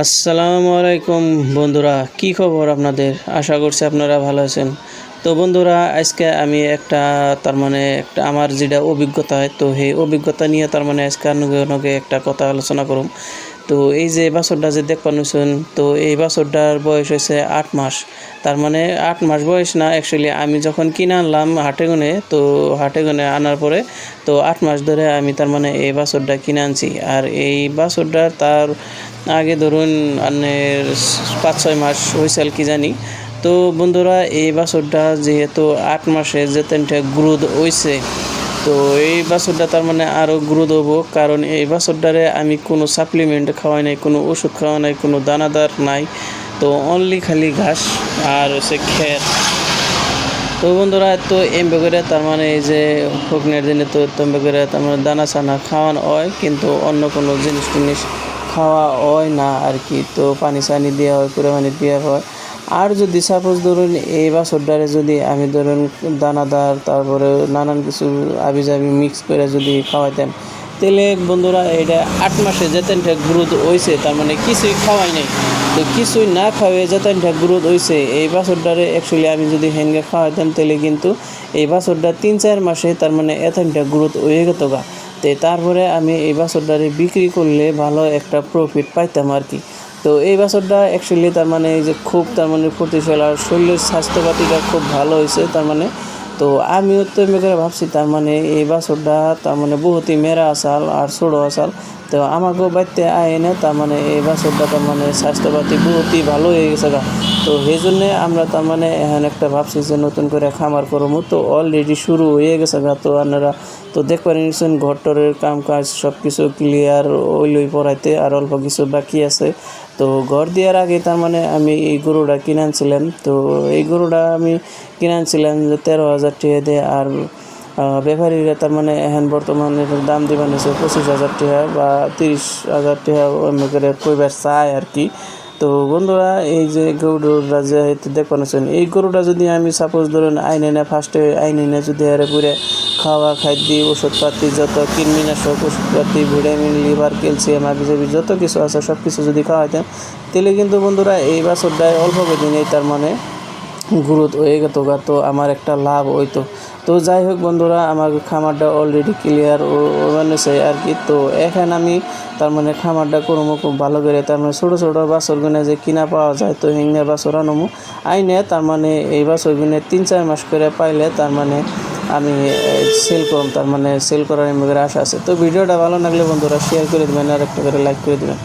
আসসালামু আলাইকুম বন্ধুরা, কি খবর আপনাদের? আশা করছি আপনারা ভালো আছেন। তো বন্ধুরা, আজকে আমি একটা আমার যেটা অভিজ্ঞতা হয়, তো সেই অভিজ্ঞতা নিয়ে আজকে আপনাদের একটা কথা আলোচনা করুম। তো এই যে বাছুরটা যে দেখছেন, তো এই বাছুরটার বয়স হয়েছে 8 মাস। 8 মাস বয়স না, অ্যাকচুয়ালি আমি যখন কিনে আনলাম হাটে গুনে আনার পরে তো 8 মাস ধরে আমি এই বাছুরটা কিনে আনছি। আর এই বাছুরটা তার আগে ধরুন 5-6 মাস হয়েছে কি জানি। তো বন্ধুরা, এই বাছুরটা যেহেতু 8 মাসে যে গ্রোথ হয়েছে, তো এই বাছুরটা আরও গ্রোথ হবো, কারণ এই বাছুরটারে আমি কোনো সাপ্লিমেন্ট খাওয়াই নাই, কোনো ওষুধ খাওয়া নাই, কোনো দানাদার নাই। তো অনলি খালি ঘাস আর হচ্ছে খের। তো বন্ধুরা, তো এমবে করে এই যে ফকনের দিনে তো এমবে করে দানা ছানা খাওয়ানো হয়, কিন্তু অন্য কোনো জিনিস খাওয়া হয় না আর কি। তো পানি চানি দেওয়া হয়, পানি দেওয়া হয়। আর যদি সাপোজ ধরুন এই বাছুরটারে যদি আমি দানাদার তারপরে নানান কিছু আবিজাবি মিক্স করে যদি খাওয়াইতাম, তাহলে বন্ধুরা এটা 8 মাসে যেতেনটা গ্রোথ হয়েছে, কিছুই খাওয়াই নাই। তো কিছুই না খাওয়াই যেতেনটা গ্রোথ হয়েছে, এই বাছুরটারে অ্যাকচুয়ালি আমি যদি হেনকে খাওয়াইতাম, তাহলে কিন্তু এই বাছুরটা 3-4 মাসে এতটা গ্রোথ হয়ে যেত গা। তো তারপরে আমি এই বাছুরটারে বিক্রি করলে ভালো একটা প্রফিট পাইতাম আর কি। তো এই বাছুরটা অ্যাকচুয়ালি এই যে খুব প্রতিশাল, আর শরীরের স্বাস্থ্যপাতিটা খুব ভালো হয়েছে। তো আমিও তো এমনি করে ভাবছি এই বাছুরটা বহুতই মেরা আসাল আর ছোটো আসাল। তো আমাকেও বাড়িতে আইনে এই বাছুরটা স্বাস্থ্যপাতি বহুতই ভালো হয়ে গেছে গা। তো সেই জন্যে আমরা এখন একটা ভাবছি যে নতুন করে খামার করবো। তো অলরেডি শুরু হয়ে গেছে গা। তো আপনারা তো দেখতে নিচ্ছেন ঘরটরের কাম কাজ সব কিছু ক্লিয়ার ওই পড়াইতে, আর অল্প কিছু বাকি আছে। তো ঘর দেওয়ার আগে আমি এই গরুটা কিনে আনছিলাম। তো এই গরুটা আমি কিনে আনছিলাম যে 13,000 টাকা দিয়ে। আর ব্যাপারীরা এখন বর্তমানে দাম দিবেন হচ্ছে 25,000 টাকা বা 30,000 টাকা অন্য করে কইবার চায় আর কি। তো বন্ধুরা, এই যে গরুটা যে দেখছেন, এই গরুটা যদি আমি সাপোজ ধরুন ফার্স্টে আইনে যদি আরে পুরে খাওয়া খাদ্য ওষুধপাতি যত কীটনাশক ওষুধপাতি ভিটামিন লিভার ক্যালসিয়াম আবিজাবি যত কিছু আছে সব কিছু যদি খাওয়াইতেন, তাহলে কিন্তু বন্ধুরা এই বাছুরটায় অল্প দিনেই গ্রোথ হয়ে যেত গা। তো আমার একটা লাভ হইতো। তো যাই হোক বন্ধুরা, আমার খামারটা অলরেডি ক্লিয়ার বানিয়েছে আর কি। তো এখন আমি খামারটা করবো খুব ভালো করে। ছোটো ছোটো বাছুরগুলো যে কিনা পাওয়া যায়, তো হিঙ্গা বাছুর আনবো আইনে এই বাছুরগুলো 3-4 মাস করে পাইলে আমি সেল করব। সেল করার আশা আছে। তো ভিডিওটা ভালো লাগলে বন্ধুরা শেয়ার করে দেবেন আর একটা করে লাইক করে দেবেন।